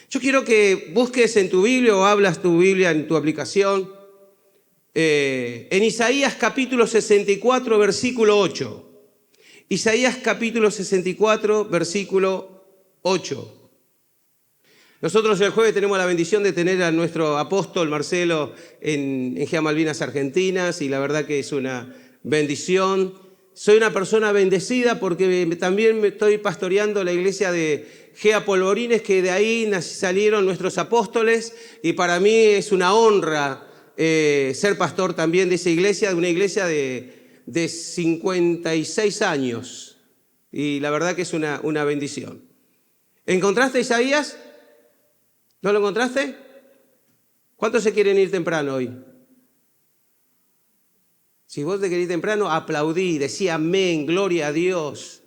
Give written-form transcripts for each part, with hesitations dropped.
Yo quiero que busques en tu Biblia o hablas tu Biblia en tu aplicación, en Isaías capítulo 64, versículo 8. Isaías capítulo 64, versículo 8. Nosotros el jueves tenemos la bendición de tener a nuestro apóstol Marcelo en GEA Malvinas Argentinas y la verdad que es una bendición. Soy una persona bendecida porque también me estoy pastoreando la iglesia de GEA Polvorines, que de ahí salieron nuestros apóstoles y para mí es una honra ser pastor también de esa iglesia, de una iglesia de 56 años y la verdad que es una bendición. ¿Encontraste Isaías? ¿No lo encontraste? ¿Cuántos se quieren ir temprano hoy? Si vos te querés ir temprano, aplaudí, decí amén, gloria a Dios.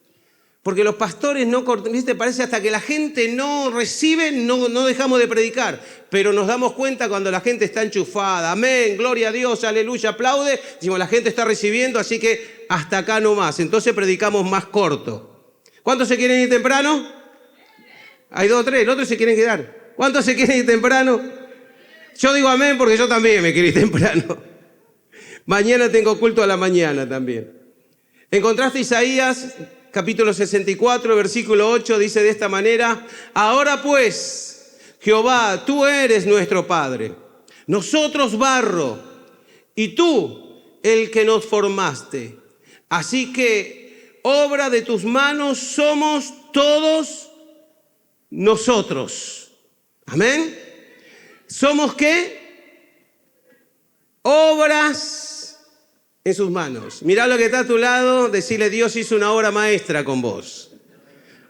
Porque los pastores no, ¿viste? Parece hasta que la gente no recibe, no dejamos de predicar. Pero nos damos cuenta cuando la gente está enchufada. Amén, gloria a Dios, aleluya, aplaude. Decimos, la gente está recibiendo, así que hasta acá no más. Entonces predicamos más corto. ¿Cuántos se quieren ir temprano? Hay 2 o 3, los otros se quieren quedar. ¿Cuántos se quieren ir temprano? Yo digo amén porque yo también me quiero ir temprano. Mañana tengo culto a la mañana también. ¿Encontraste Isaías? Capítulo 64, versículo 8, dice de esta manera: ahora pues, Jehová, tú eres nuestro Padre, nosotros barro, y tú el que nos formaste. Así que obra de tus manos somos todos nosotros. Amén. ¿Somos qué? Obras en sus manos. Mirá lo que está a tu lado, decirle: Dios hizo una obra maestra con vos.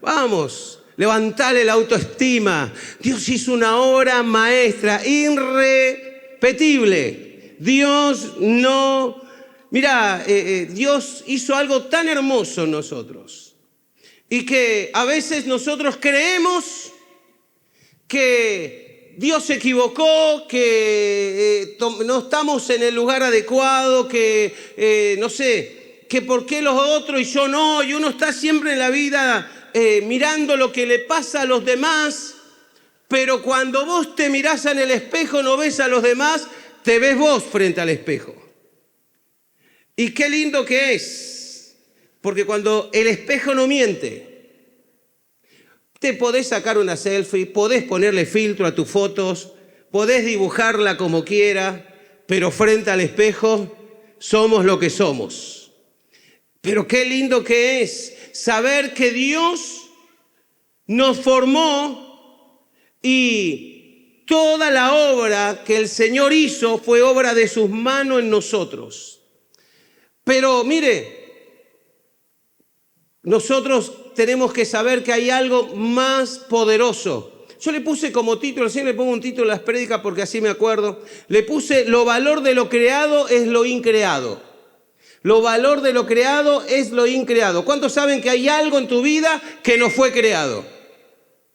Vamos, levantale la autoestima. Dios hizo una obra maestra, irrepetible. Dios no... Mirá, Dios hizo algo tan hermoso en nosotros. Y que a veces nosotros creemos que Dios se equivocó, que no estamos en el lugar adecuado, que no sé, que por qué los otros y yo no, y uno está siempre en la vida mirando lo que le pasa a los demás, pero cuando vos te mirás en el espejo no ves a los demás, te ves vos frente al espejo. Y qué lindo que es, porque cuando el espejo no miente, te podés sacar una selfie, podés ponerle filtro a tus fotos, podés dibujarla como quieras, pero frente al espejo somos lo que somos. Pero qué lindo que es saber que Dios nos formó y toda la obra que el Señor hizo fue obra de sus manos en nosotros. Pero mire, nosotros tenemos que saber que hay algo más poderoso. Yo le puse como título, siempre le pongo un título a las prédicas porque así me acuerdo. Le puse: lo valor de lo creado es lo increado. Lo valor de lo creado es lo increado. ¿Cuántos saben que hay algo en tu vida que no fue creado?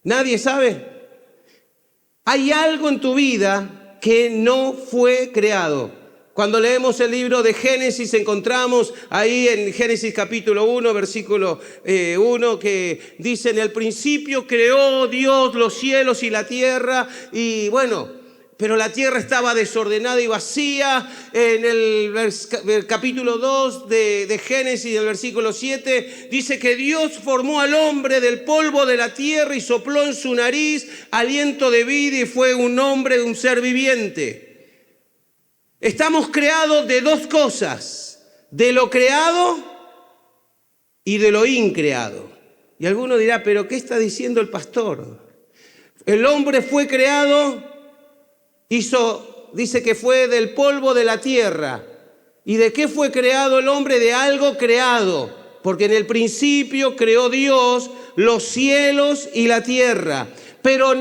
¿Nadie sabe? Hay algo en tu vida que no fue creado. Cuando leemos el libro de Génesis encontramos ahí en Génesis capítulo 1, versículo 1, que dice: en el principio creó Dios los cielos y la tierra, y bueno, pero la tierra estaba desordenada y vacía. En el capítulo 2 de Génesis, el versículo 7, dice que Dios formó al hombre del polvo de la tierra y sopló en su nariz aliento de vida y fue un hombre, un ser viviente. Estamos creados de 2 cosas: de lo creado y de lo increado. Y alguno dirá: ¿pero qué está diciendo el pastor? El hombre fue creado, dice que fue del polvo de la tierra. ¿Y de qué fue creado el hombre? De algo creado. Porque en el principio creó Dios los cielos y la tierra. Pero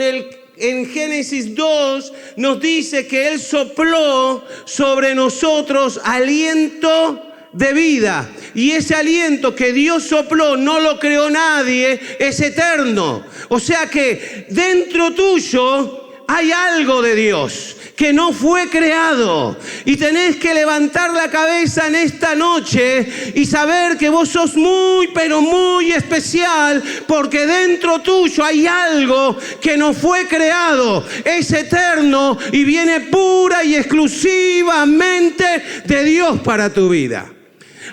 en Génesis 2 nos dice que Él sopló sobre nosotros aliento de vida. Y ese aliento que Dios sopló no lo creó nadie, es eterno. O sea que dentro tuyo hay algo de Dios que no fue creado. Y tenés que levantar la cabeza en esta noche y saber que vos sos muy, pero muy especial, porque dentro tuyo hay algo que no fue creado. Es eterno y viene pura y exclusivamente de Dios para tu vida.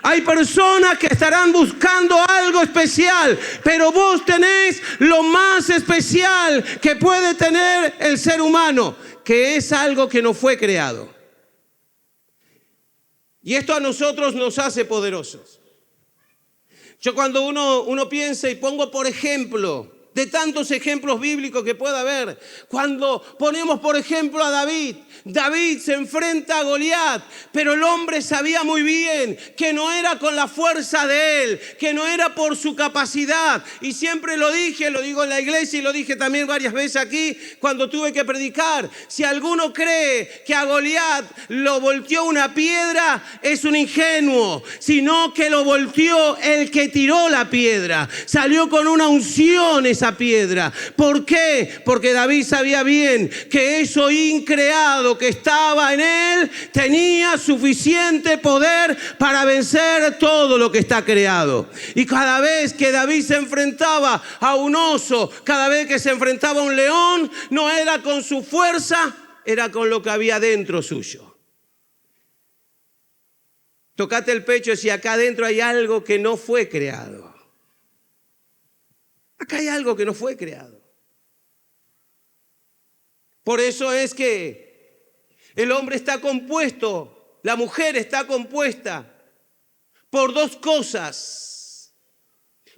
Hay personas que estarán buscando algo especial, pero vos tenés lo más especial que puede tener el ser humano, que es algo que no fue creado. Y esto a nosotros nos hace poderosos. Yo cuando uno piensa y pongo por ejemplo, de tantos ejemplos bíblicos que pueda haber, cuando ponemos por ejemplo a David se enfrenta a Goliat, pero el hombre sabía muy bien que no era con la fuerza de él, que no era por su capacidad. Y siempre lo dije, lo digo en la iglesia y lo dije también varias veces aquí cuando tuve que predicar. Si alguno cree que a Goliat lo volteó una piedra, es un ingenuo, sino que lo volteó el que tiró la piedra. Salió con una unción esa piedra. ¿Por qué? Porque David sabía bien que eso increado que estaba en él tenía suficiente poder para vencer todo lo que está creado. Y cada vez que David se enfrentaba a un oso, cada vez que se enfrentaba a un león, no era con su fuerza, era con lo que había dentro suyo. Tocate el pecho si acá adentro hay algo que no fue creado. Acá hay algo que no fue creado. Por eso es que el hombre está compuesto, la mujer está compuesta por dos cosas.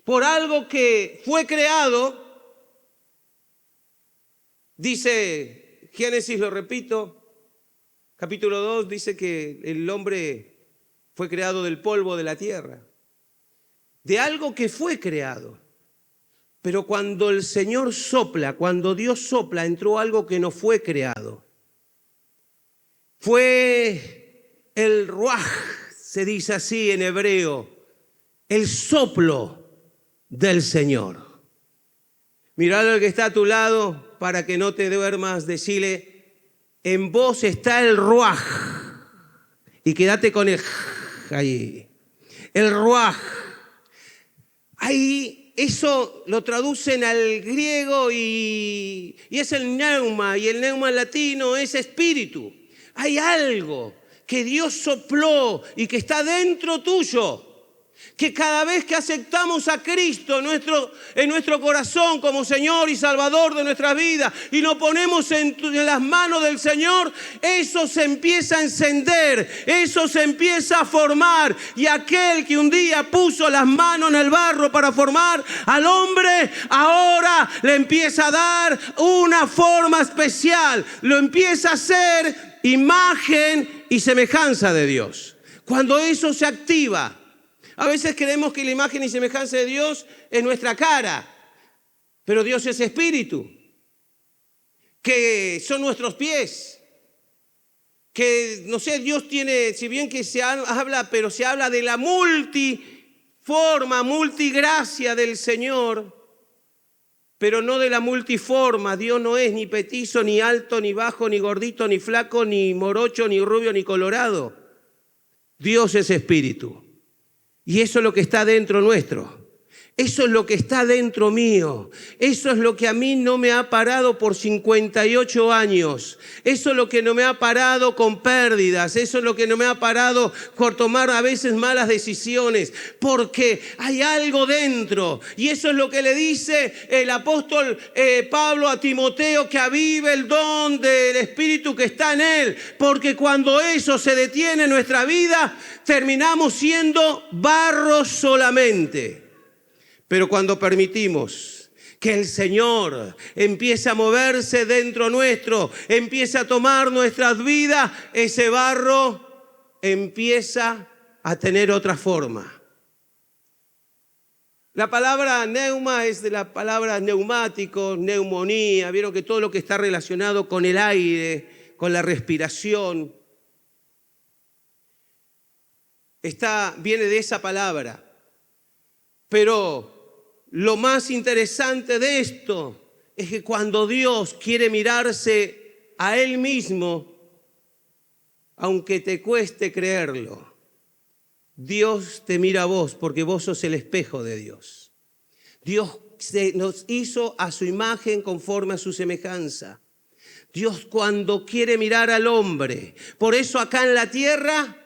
Por algo que fue creado, dice Génesis, lo repito, capítulo 2, dice que el hombre fue creado del polvo de la tierra. De algo que fue creado. Pero cuando el Señor sopla, cuando Dios sopla, entró algo que no fue creado. Fue el ruaj, se dice así en hebreo, el soplo del Señor. Miralo al que está a tu lado para que no te duermas, decile, en vos está el ruaj. Y quédate con el ahí. El ruaj. Ahí eso lo traducen al griego y es el neuma, y el neuma en latino es espíritu. Hay algo que Dios sopló y que está dentro tuyo, que cada vez que aceptamos a Cristo en nuestro corazón como Señor y Salvador de nuestras vidas y nos ponemos en las manos del Señor, eso se empieza a encender, eso se empieza a formar, y aquel que un día puso las manos en el barro para formar al hombre, ahora le empieza a dar una forma especial, lo empieza a hacer imagen y semejanza de Dios. Cuando eso se activa, a veces creemos que la imagen y semejanza de Dios es nuestra cara, pero Dios es espíritu, que son nuestros pies, que no sé, Dios tiene, si bien que se habla, pero se habla de la multiforma, multigracia del Señor, pero no de la multiforma. Dios no es ni petizo, ni alto, ni bajo, ni gordito, ni flaco, ni morocho, ni rubio, ni colorado. Dios es espíritu. Y eso es lo que está dentro nuestro. Eso es lo que está dentro mío. Eso es lo que a mí no me ha parado por 58 años. Eso es lo que no me ha parado con pérdidas. Eso es lo que no me ha parado por tomar a veces malas decisiones. Porque hay algo dentro. Y eso es lo que le dice el apóstol Pablo a Timoteo, que avive el don del Espíritu que está en él. Porque cuando eso se detiene en nuestra vida, terminamos siendo barro solamente. Pero cuando permitimos que el Señor empiece a moverse dentro nuestro, empiece a tomar nuestras vidas, ese barro empieza a tener otra forma. La palabra neuma es de la palabra neumático, neumonía. Vieron que todo lo que está relacionado con el aire, con la respiración, viene de esa palabra. Pero lo más interesante de esto es que cuando Dios quiere mirarse a Él mismo, aunque te cueste creerlo, Dios te mira a vos porque vos sos el espejo de Dios. Dios nos hizo a su imagen conforme a su semejanza. Dios cuando quiere mirar al hombre, por eso acá en la tierra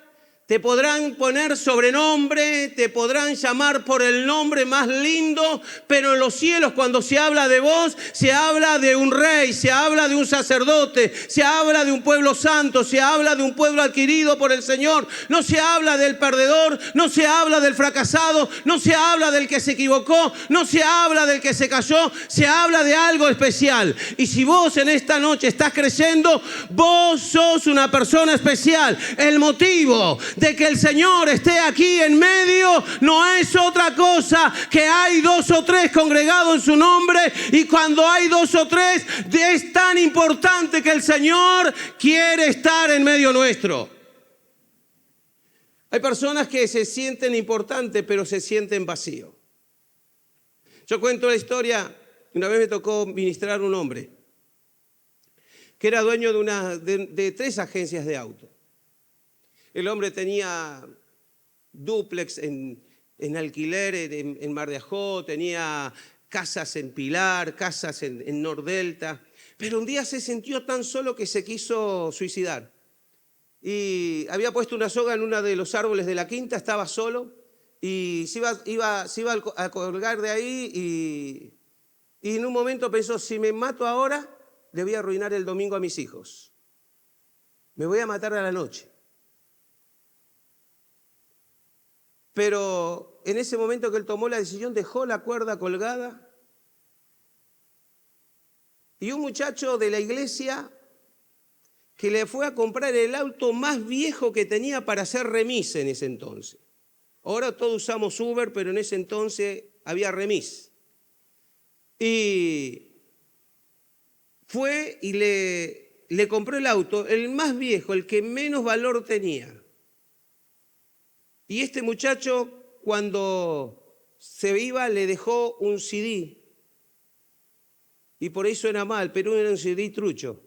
te podrán poner sobrenombre, te podrán llamar por el nombre más lindo, pero en los cielos cuando se habla de vos, se habla de un rey, se habla de un sacerdote, se habla de un pueblo santo, se habla de un pueblo adquirido por el Señor. No se habla del perdedor, no se habla del fracasado, no se habla del que se equivocó, no se habla del que se cayó, se habla de algo especial. Y si vos en esta noche estás creyendo, vos sos una persona especial. El motivo de que el Señor esté aquí en medio no es otra cosa que hay 2 o 3 congregados en su nombre, y cuando hay 2 o 3 es tan importante que el Señor quiere estar en medio nuestro. Hay personas que se sienten importantes pero se sienten vacíos. Yo cuento la historia, una vez me tocó ministrar a un hombre que era dueño de 3 agencias de auto. El hombre tenía dúplex en alquiler en Mar de Ajó, tenía casas en Pilar, casas en Nordelta, pero un día se sintió tan solo que se quiso suicidar. Y había puesto una soga en uno de los árboles de la quinta, estaba solo y se iba a colgar de ahí y en un momento pensó, si me mato ahora, le voy a arruinar el domingo a mis hijos. Me voy a matar a la noche. Pero en ese momento que él tomó la decisión, dejó la cuerda colgada. Y un muchacho de la iglesia que le fue a comprar el auto más viejo que tenía para hacer remis en ese entonces. Ahora todos usamos Uber, pero en ese entonces había remis. Y fue y le compró el auto, el más viejo, el que menos valor tenía. Y este muchacho, cuando se iba, le dejó un CD. Y por ahí suena mal, pero era un CD trucho.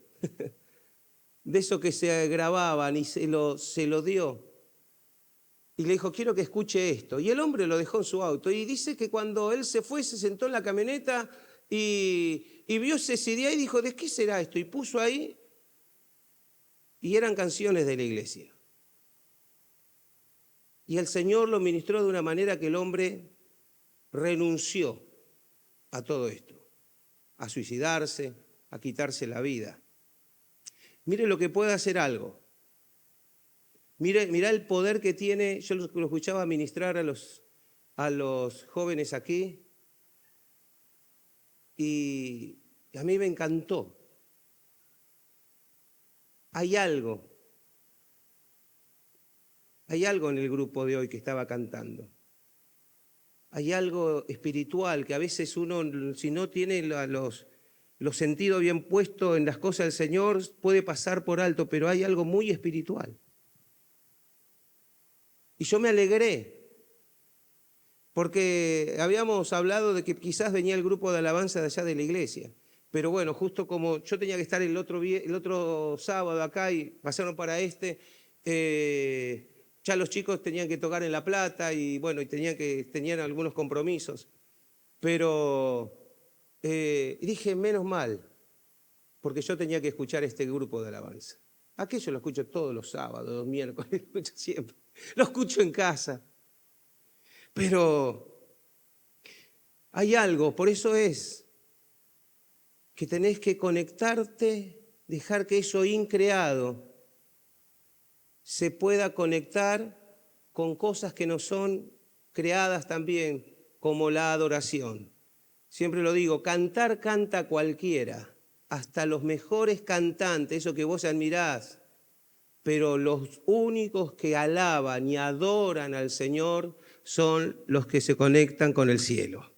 De eso que se grababan y se lo dio. Y le dijo, quiero que escuche esto. Y el hombre lo dejó en su auto. Y dice que cuando él se fue, se sentó en la camioneta y vio ese CD y dijo, ¿de qué será esto? Y puso ahí, y eran canciones de la iglesia. Y el Señor lo ministró de una manera que el hombre renunció a todo esto, a suicidarse, a quitarse la vida. Mire lo que puede hacer algo. Mira el poder que tiene. Yo lo escuchaba ministrar a los jóvenes aquí y a mí me encantó. Hay algo en el grupo de hoy que estaba cantando. Hay algo espiritual que a veces uno, si no tiene los sentidos bien puestos en las cosas del Señor, puede pasar por alto, pero hay algo muy espiritual. Y yo me alegré, porque habíamos hablado de que quizás venía el grupo de alabanza de allá de la iglesia. Pero bueno, justo como yo tenía que estar el otro sábado acá y pasaron para ya los chicos tenían que tocar en La Plata y bueno, tenían algunos compromisos. Pero dije, menos mal, porque yo tenía que escuchar este grupo de alabanza. Aquello lo escucho todos los sábados, los miércoles, lo escucho siempre. Lo escucho en casa. Pero hay algo, por eso es que tenés que conectarte, dejar que eso increado se pueda conectar con cosas que no son creadas también, como la adoración. Siempre lo digo, cantar canta cualquiera, hasta los mejores cantantes, eso que vos admirás, pero los únicos que alaban y adoran al Señor son los que se conectan con el cielo.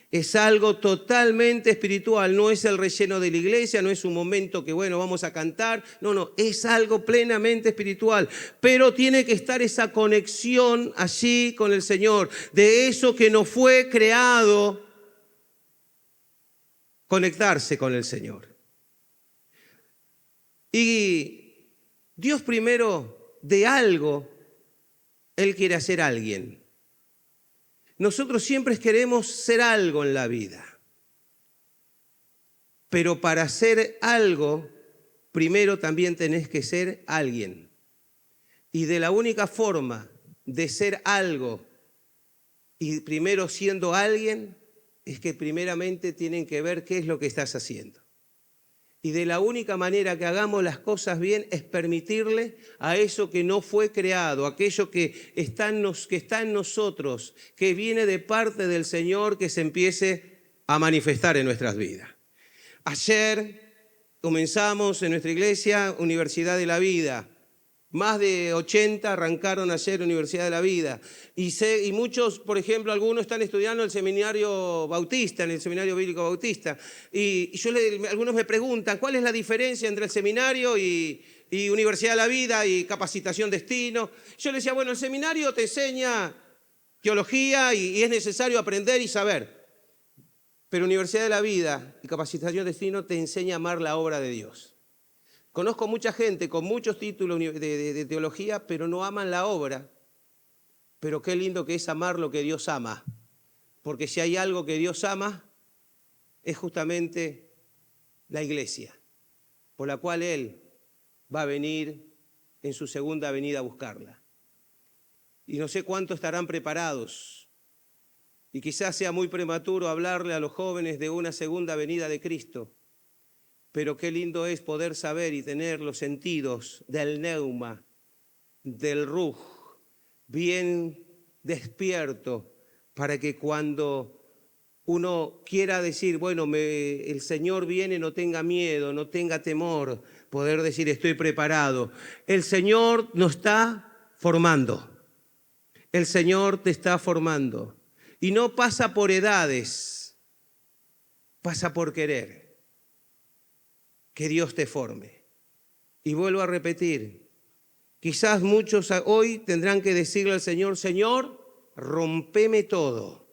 Es algo totalmente espiritual, no es el relleno de la iglesia, no es un momento que, bueno, vamos a cantar. No, es algo plenamente espiritual. Pero tiene que estar esa conexión allí con el Señor, de eso que nos fue creado, conectarse con el Señor. Y Dios primero de algo, Él quiere hacer alguien. Nosotros siempre queremos ser algo en la vida. Pero para ser algo, primero también tenés que ser alguien. Y de la única forma de ser algo y primero siendo alguien, es que primeramente tienen que ver qué es lo que estás haciendo. Y de la única manera que hagamos las cosas bien es permitirle a eso que no fue creado, aquello que está en nosotros, que viene de parte del Señor, que se empiece a manifestar en nuestras vidas. Ayer comenzamos en nuestra iglesia Universidad de la Vida. Más de 80 arrancaron ayer Universidad de la Vida. Y muchos, por ejemplo, algunos están estudiando el seminario bautista, en el seminario bíblico bautista. Y algunos me preguntan, ¿cuál es la diferencia entre el seminario y Universidad de la Vida y capacitación destino? Yo les decía, bueno, el seminario te enseña teología y es necesario aprender y saber. Pero Universidad de la Vida y capacitación destino te enseña a amar la obra de Dios. Conozco mucha gente con muchos títulos de teología, pero no aman la obra. Pero qué lindo que es amar lo que Dios ama. Porque si hay algo que Dios ama, es justamente la iglesia, por la cual Él va a venir en su segunda venida a buscarla. Y no sé cuántos estarán preparados. Y quizás sea muy prematuro hablarle a los jóvenes de una segunda venida de Cristo. Pero qué lindo es poder saber y tener los sentidos del neuma, del ruj, bien despierto, para que cuando uno quiera decir, bueno, el Señor viene, no tenga miedo, no tenga temor, poder decir, estoy preparado. El Señor nos está formando. El Señor te está formando. Y no pasa por edades, pasa por querer. Que Dios te forme. Y vuelvo a repetir, quizás muchos hoy tendrán que decirle al Señor, Señor, rompeme todo,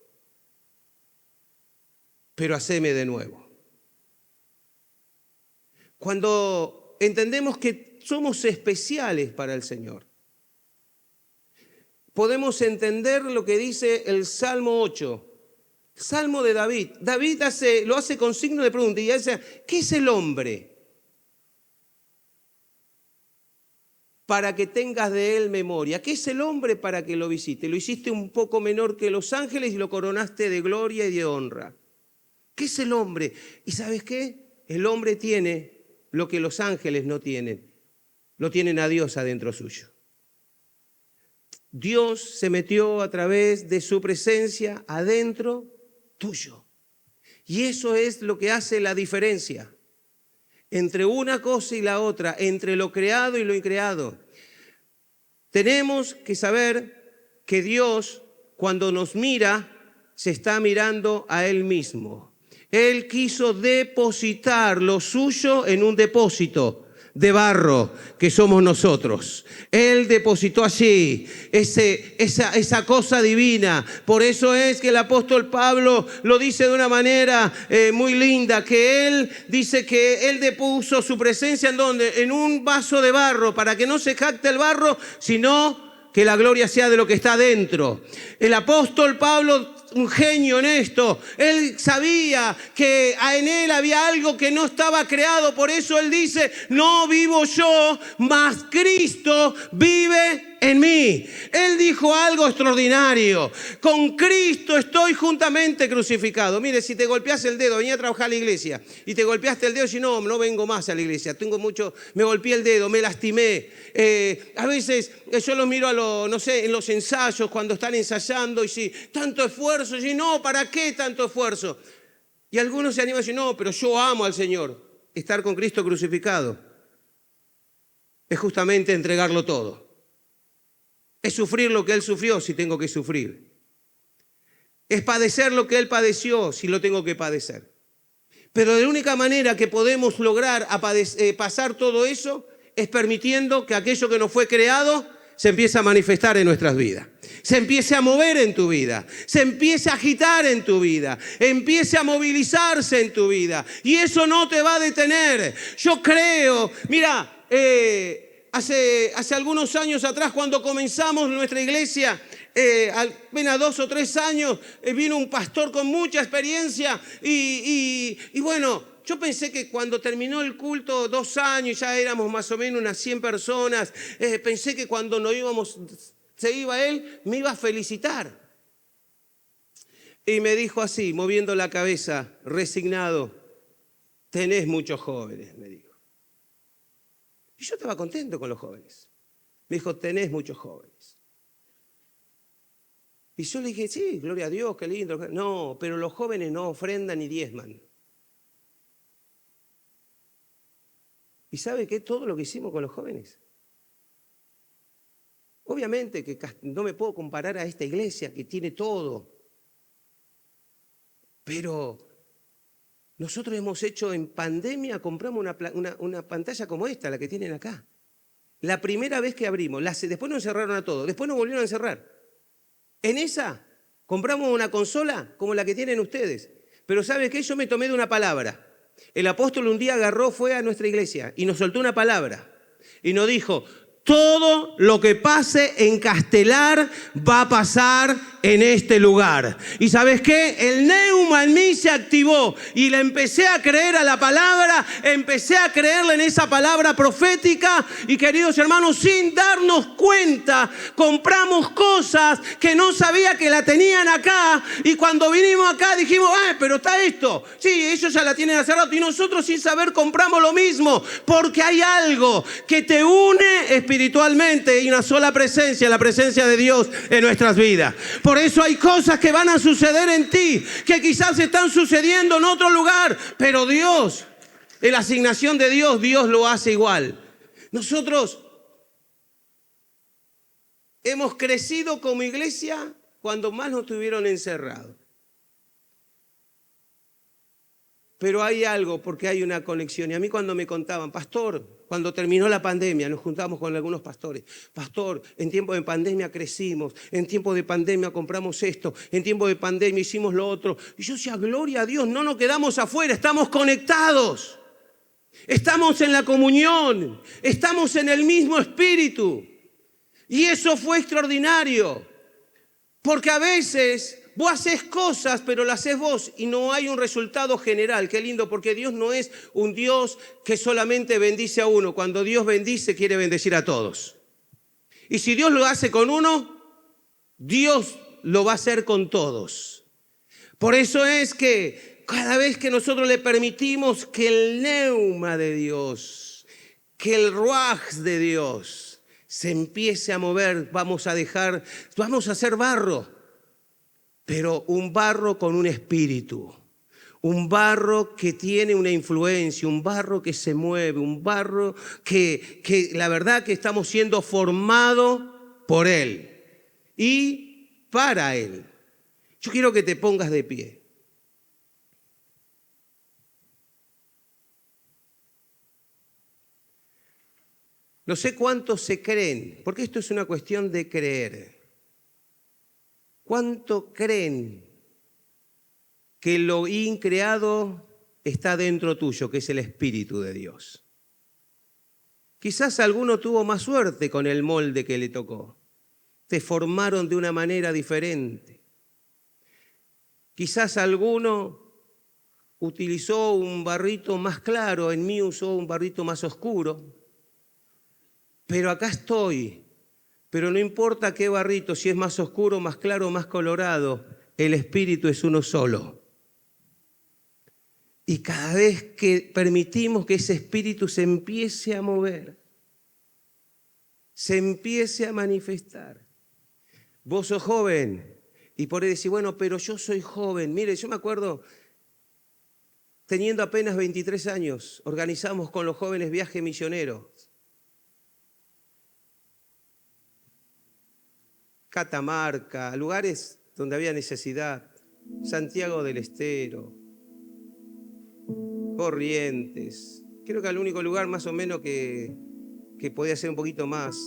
pero haceme de nuevo. Cuando entendemos que somos especiales para el Señor, podemos entender lo que dice el Salmo 8, Salmo de David. David lo hace con signo de pregunta y dice, ¿qué es el hombre? Para que tengas de él memoria. ¿Qué es el hombre para que lo visite? Lo hiciste un poco menor que los ángeles y lo coronaste de gloria y de honra. ¿Qué es el hombre? ¿Y sabes qué? El hombre tiene lo que los ángeles no tienen. Lo tienen a Dios adentro suyo. Dios se metió a través de su presencia adentro tuyo. Y eso es lo que hace la diferencia entre una cosa y la otra, entre lo creado y lo increado. Tenemos que saber que Dios, cuando nos mira, se está mirando a Él mismo. Él quiso depositar lo suyo en un depósito de barro que somos nosotros. Él depositó allí esa cosa divina. Por eso es que el apóstol Pablo lo dice de una manera muy linda, que él dice que él depuso su presencia ¿en dónde? En un vaso de barro, para que no se jacte el barro, sino que la gloria sea de lo que está dentro. El apóstol Pablo, un genio en esto, él sabía que en él había algo que no estaba creado, por eso él dice, no vivo yo, mas Cristo vive en mí. Él dijo algo extraordinario, con Cristo estoy juntamente crucificado. Mire, si te golpeas el dedo, venía a trabajar a la iglesia y te golpeaste el dedo y no vengo más a la iglesia, me golpeé el dedo, me lastimé. A veces yo los miro en los ensayos cuando están ensayando y sí, tanto esfuerzo, y no, ¿para qué tanto esfuerzo? Y algunos se animan y dicen, no, pero yo amo al Señor. Estar con Cristo crucificado es justamente entregarlo todo. Es sufrir lo que Él sufrió si tengo que sufrir. Es padecer lo que Él padeció si lo tengo que padecer. Pero de la única manera que podemos lograr pasar todo eso es permitiendo que aquello que nos fue creado se empiece a manifestar en nuestras vidas. Se empiece a mover en tu vida. Se empiece a agitar en tu vida. Empiece a movilizarse en tu vida. Y eso no te va a detener. Yo creo, mira, hace algunos años atrás, cuando comenzamos nuestra iglesia, apenas 2 o 3 años, vino un pastor con mucha experiencia y bueno, yo pensé que cuando terminó el culto, 2 años, ya éramos más o menos unas 100 personas, pensé que cuando se iba él, me iba a felicitar. Y me dijo así, moviendo la cabeza, resignado: tenés muchos jóvenes, me dijo. Y yo estaba contento con los jóvenes. Me dijo: tenés muchos jóvenes. Y yo le dije: sí, gloria a Dios, qué lindo. No, pero los jóvenes no ofrendan ni diezman. ¿Y sabe qué? Todo lo que hicimos con los jóvenes. Obviamente que no me puedo comparar a esta iglesia que tiene todo. Pero nosotros hemos hecho en pandemia, compramos una pantalla como esta, la que tienen acá. La primera vez que abrimos, después nos encerraron a todos, después nos volvieron a encerrar. En esa compramos una consola como la que tienen ustedes. Pero ¿sabe qué? Yo me tomé de una palabra. El apóstol un día fue a nuestra iglesia y nos soltó una palabra. Y nos dijo: todo lo que pase en Castelar va a pasar en este lugar. ¿Y sabes qué? El neuma en mí se activó y le empecé a creer a la palabra, empecé a creerle en esa palabra profética y, queridos hermanos, sin darnos cuenta, compramos cosas que no sabía que la tenían acá, y cuando vinimos acá dijimos: pero está esto. Sí, ellos ya la tienen hace rato, y nosotros sin saber compramos lo mismo, porque hay algo que te une espiritualmente y una sola presencia, la presencia de Dios en nuestras vidas. Por eso hay cosas que van a suceder en ti, que quizás están sucediendo en otro lugar, pero Dios, en la asignación de Dios, Dios lo hace igual. Nosotros hemos crecido como iglesia cuando más nos tuvieron encerrados. Pero hay algo, porque hay una conexión. Y a mí cuando me contaban: pastor, cuando terminó la pandemia, nos juntamos con algunos pastores. Pastor, en tiempo de pandemia crecimos, en tiempo de pandemia compramos esto, en tiempo de pandemia hicimos lo otro. Y yo decía: gloria a Dios, no nos quedamos afuera, estamos conectados. Estamos en la comunión, estamos en el mismo espíritu. Y eso fue extraordinario, porque a veces vos haces cosas, pero las haces vos y no hay un resultado general. Qué lindo, porque Dios no es un Dios que solamente bendice a uno. Cuando Dios bendice, quiere bendecir a todos. Y si Dios lo hace con uno, Dios lo va a hacer con todos. Por eso es que cada vez que nosotros le permitimos que el neuma de Dios, que el ruaj de Dios se empiece a mover, vamos a hacer barro. Pero un barro con un espíritu, un barro que tiene una influencia, un barro que se mueve, un barro que la verdad que estamos siendo formados por Él y para Él. Yo quiero que te pongas de pie. No sé cuántos se creen, porque esto es una cuestión de creer. ¿Cuánto creen que lo increado está dentro tuyo, que es el Espíritu de Dios? Quizás alguno tuvo más suerte con el molde que le tocó. Te formaron de una manera diferente. Quizás alguno utilizó un barrito más claro, en mí usó un barrito más oscuro. Pero acá estoy. Pero no importa qué barrito, si es más oscuro, más claro, más colorado, el Espíritu es uno solo. Y cada vez que permitimos que ese Espíritu se empiece a mover, se empiece a manifestar. Vos sos joven y por ahí decís: bueno, pero yo soy joven. Mire, yo me acuerdo, teniendo apenas 23 años, organizamos con los jóvenes viaje misionero. Catamarca, lugares donde había necesidad, Santiago del Estero, Corrientes. Creo que el único lugar más o menos que podía ser un poquito más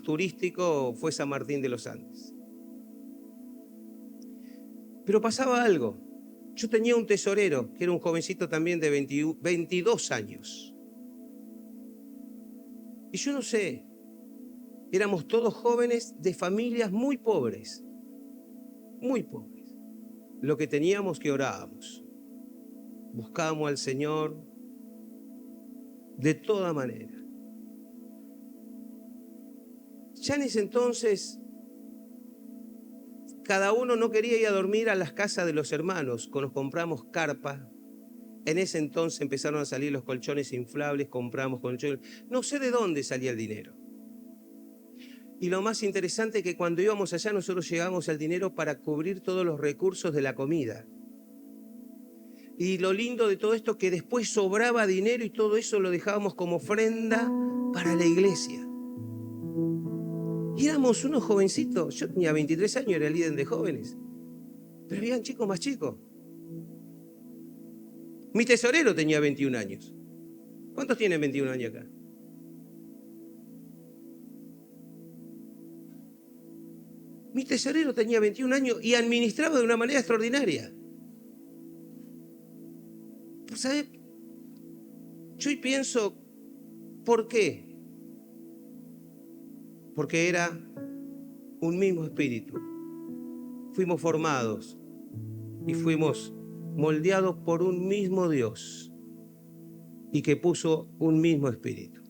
turístico fue San Martín de los Andes. Pero pasaba algo. Yo tenía un tesorero, que era un jovencito también de 22 años. Y yo no sé, éramos todos jóvenes de familias muy pobres, muy pobres. Lo que teníamos que orábamos, buscábamos al Señor de toda manera. Ya en ese entonces, cada uno no quería ir a dormir a las casas de los hermanos. Nos compramos carpas. En ese entonces empezaron a salir los colchones inflables, compramos colchones. No sé de dónde salía el dinero. Y lo más interesante es que cuando íbamos allá nosotros llegábamos al dinero para cubrir todos los recursos de la comida. Y lo lindo de todo esto es que después sobraba dinero y todo eso lo dejábamos como ofrenda para la iglesia. Y éramos unos jovencitos. Yo tenía 23 años, era líder de jóvenes. Pero habían chicos más chicos. Mi tesorero tenía 21 años. ¿Cuántos tienen 21 años acá? Mi tesorero tenía 21 años y administraba de una manera extraordinaria. ¿Sabe? Yo hoy pienso, ¿por qué? Porque era un mismo espíritu. Fuimos formados y fuimos moldeados por un mismo Dios y que puso un mismo espíritu.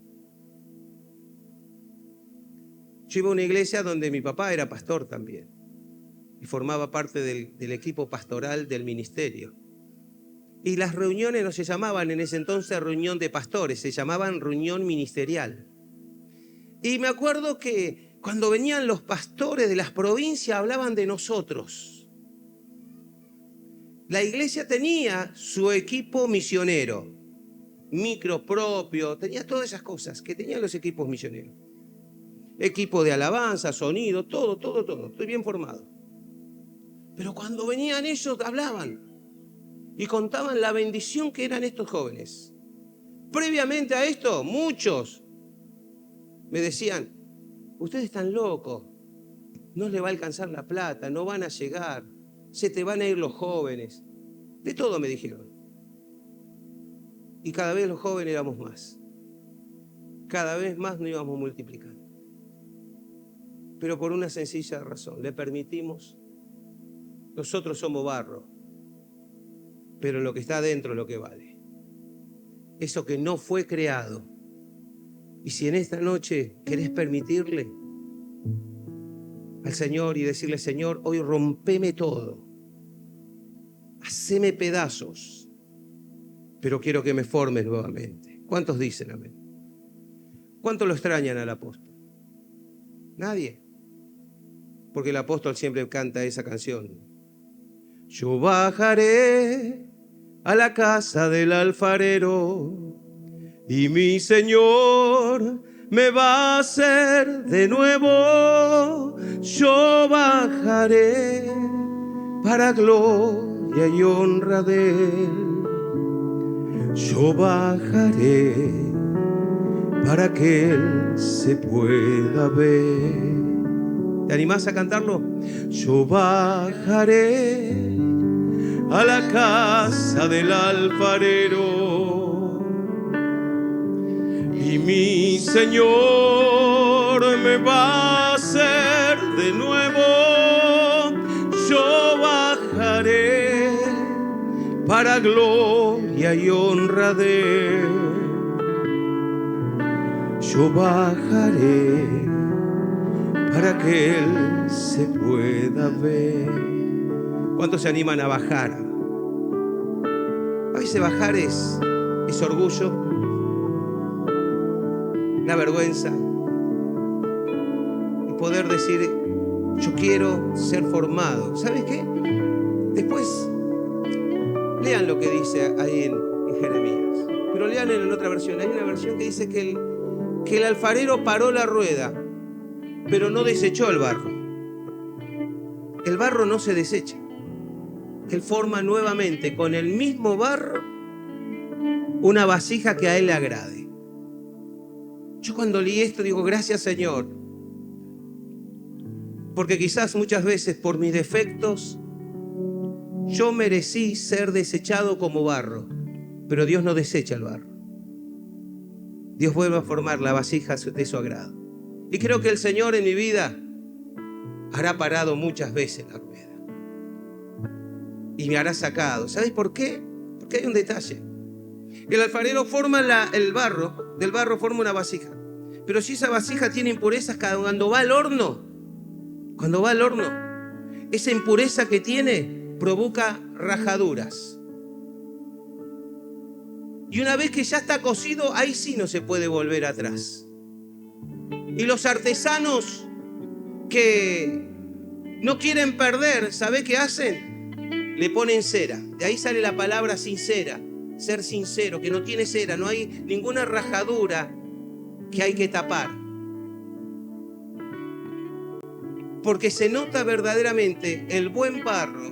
Yo iba a una iglesia donde mi papá era pastor también y formaba parte del equipo pastoral del ministerio. Y las reuniones no se llamaban en ese entonces reunión de pastores, se llamaban reunión ministerial. Y me acuerdo que cuando venían los pastores de las provincias hablaban de nosotros. La iglesia tenía su equipo misionero, micro propio, tenía todas esas cosas que tenían los equipos misioneros. Equipo de alabanza, sonido, todo. Estoy bien formado. Pero cuando venían ellos hablaban y contaban la bendición que eran estos jóvenes. Previamente a esto, muchos me decían, ustedes están locos, no les va a alcanzar la plata, no van a llegar, se te van a ir los jóvenes. De todo me dijeron. Y cada vez los jóvenes éramos más. Cada vez más nos íbamos multiplicando. Pero por una sencilla razón, le permitimos. Nosotros somos barro, pero lo que está adentro es lo que vale. Eso que no fue creado. Y si en esta noche querés permitirle al Señor y decirle, Señor, hoy rompeme todo, haceme pedazos, pero quiero que me formes nuevamente. ¿Cuántos dicen amén? ¿Cuántos lo extrañan al apóstol? Nadie. Porque el apóstol siempre canta esa canción. Yo bajaré a la casa del alfarero y mi Señor me va a hacer de nuevo. Yo bajaré para gloria y honra de Él. Yo bajaré para que Él se pueda ver. ¿Te animás a cantarlo? Yo bajaré a la casa del alfarero y mi Señor me va a hacer de nuevo. Yo bajaré para gloria y honra de Él. Yo bajaré para que Él se pueda ver. ¿Cuántos se animan a bajar? A veces bajar es orgullo, la vergüenza, y poder decir, yo quiero ser formado. ¿Sabes qué? Después lean lo que dice ahí en Jeremías, pero lean en otra versión. Hay una versión que dice que el alfarero paró la rueda, pero no desechó el barro. El barro no se desecha. Él forma nuevamente con el mismo barro una vasija que a Él le agrade. Yo cuando leí esto digo, gracias Señor, porque quizás muchas veces por mis defectos yo merecí ser desechado como barro, pero Dios no desecha el barro. Dios vuelve a formar la vasija de su agrado. Y creo que el Señor en mi vida hará parado muchas veces la rueda. Y me hará sacado. ¿Sabes por qué? Porque hay un detalle. El alfarero forma el barro, del barro forma una vasija. Pero si esa vasija tiene impurezas, cuando va al horno, esa impureza que tiene provoca rajaduras. Y una vez que ya está cocido, ahí sí no se puede volver atrás. Y los artesanos que no quieren perder, ¿sabe qué hacen? Le ponen cera. De ahí sale la palabra sincera, ser sincero, que no tiene cera, no hay ninguna rajadura que hay que tapar. Porque se nota verdaderamente el buen barro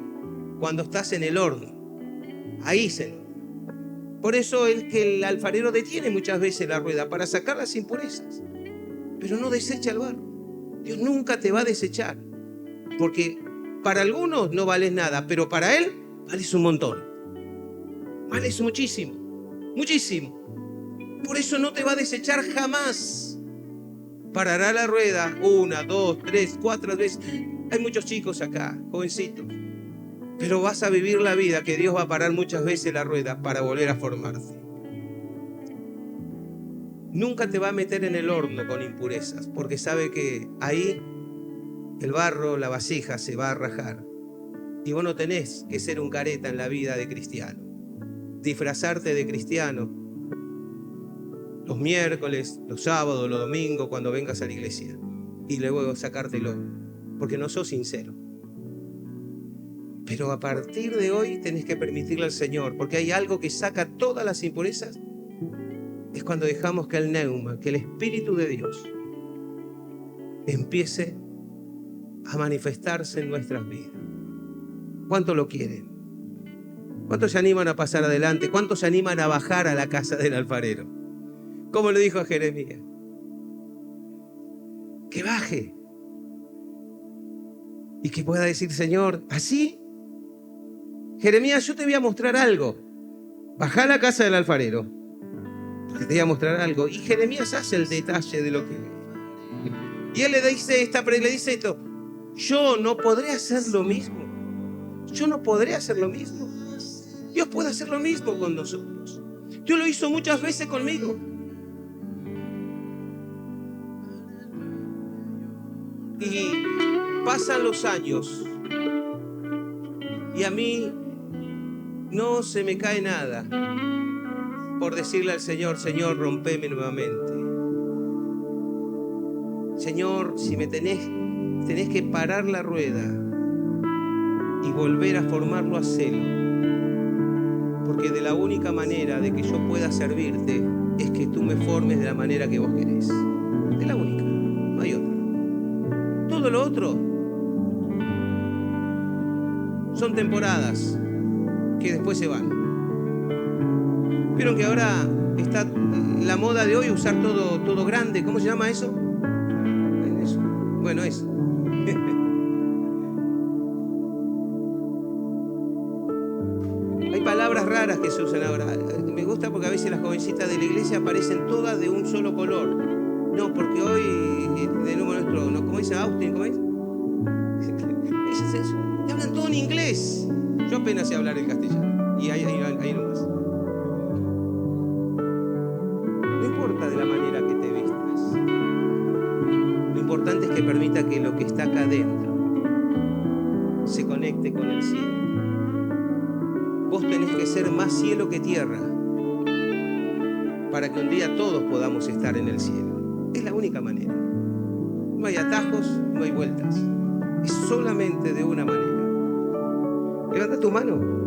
cuando estás en el horno. Ahí se nota. Por eso el alfarero detiene muchas veces la rueda para sacar las impurezas. Pero no desecha el barro. Dios nunca te va a desechar. Porque para algunos no vales nada, pero para Él vales un montón. Vales muchísimo, muchísimo. Por eso no te va a desechar jamás. Parará la rueda 1, 2, 3, 4 veces. Hay muchos chicos acá, jovencitos. Pero vas a vivir la vida que Dios va a parar muchas veces la rueda para volver a formarse. Nunca te va a meter en el horno con impurezas, porque sabe que ahí el barro, la vasija se va a rajar. Y vos no tenés que ser un careta en la vida de cristiano. Disfrazarte de cristiano los miércoles, los sábados, los domingos, cuando vengas a la iglesia. Y luego sacártelo, porque no sos sincero. Pero a partir de hoy tenés que permitirle al Señor, porque hay algo que saca todas las impurezas. Es cuando dejamos que el neuma, que el Espíritu de Dios empiece a manifestarse en nuestras vidas. ¿Cuántos lo quieren? ¿Cuántos se animan a pasar adelante? ¿Cuántos se animan a bajar a la casa del alfarero? Como le dijo a Jeremías. Que baje. Y que pueda decir, Señor, así. Jeremías, yo te voy a mostrar algo. Bajá a la casa del alfarero. Porque te voy a mostrar algo. Y Jeremías hace el detalle de lo que ve. Y él le dice esto. Yo no podré hacer lo mismo. Yo no podré hacer lo mismo. Dios puede hacer lo mismo con nosotros. Dios lo hizo muchas veces conmigo. Y pasan los años. Y a mí no se me cae nada por decirle al Señor, Señor, rompeme nuevamente. Señor, si me tenés que parar la rueda y volver a formarlo, hacelo. Porque de la única manera de que yo pueda servirte es que tú me formes de la manera que vos querés. Es la única, no hay otra. Todo lo otro son temporadas que después se van. Vieron que ahora está la moda de hoy usar todo grande. ¿Cómo se llama eso? Bueno, eso. Hay palabras raras que se usan ahora. Me gusta porque a veces las jovencitas de la iglesia aparecen todas de un solo color. No, porque hoy, de nuevo nuestro, ¿no? ¿Cómo dice Austin? ¿Cómo es? Ellas hablan todo en inglés. Yo apenas sé hablar el castellano. Y ahí nomás. No importa de la manera que te vistas. Lo importante es que permita que lo que está acá adentro se conecte con el cielo. Vos tenés que ser más cielo que tierra para que un día todos podamos estar en el cielo. Es la única manera. No hay atajos, no hay vueltas. Es solamente de una manera. Levanta tu mano.